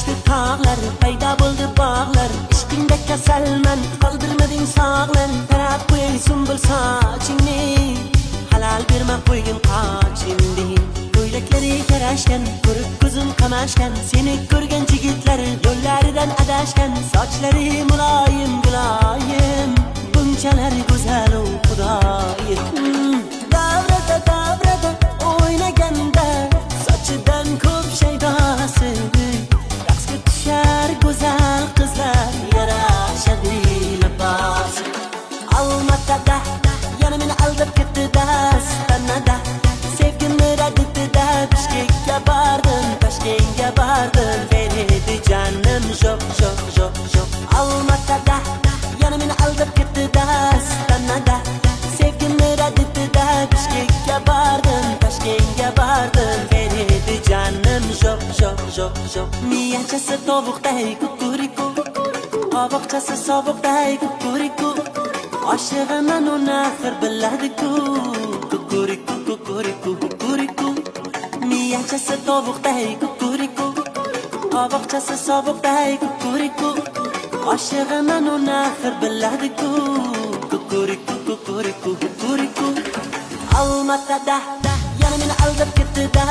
O'chdi tog'lar, paydo bo'ldi bog'lar. Ishqingda kasalman, qoldirmading sog'lan. Tarab qo'y sumbul sochingni, halal berma qo'ygin qochingni. Ko'ylaklari yarashgan, ko'rib ko'zim qamashgan. Seni ko'rgan yigitlar yo'llaridan adashgan. Sochlari muloyim muloyim, bunchalar go'zal u Xudoyim. Davrada o'ynaganda sochidan ko'p shaydosi. Raqsga tushar go'zal qizlar, yarashadi libosi. Olmatada yana meni aldab ketdi-da, Stanada sevgimni rad etdi-da. Bishkekka bordim, Toshkentga bordim, beredi jonim jo'q jo'q jo'q jo'q. Olmatada yana meni aldab ketdi-da, Stanada sevgimni rad etdi-da. Bishkekka bordim, Toshkentga bordim, beredi jonim jo'q jo'q jo'q jo'q. Miyachasi tovuqday kukuriku, qovoqchasi sovuqday kukuriku. Oshig'iman uni axir biladi-ku, kukuriku kukuriku kukuriku. Miyachasi tovuqday kukuriku, qovoqchasi sovuqday kukuriku. Oshig'iman uni axir biladi-ku, kukuriku kukuriku kukuriku. Olmatada yana meni aldab ketdi-da,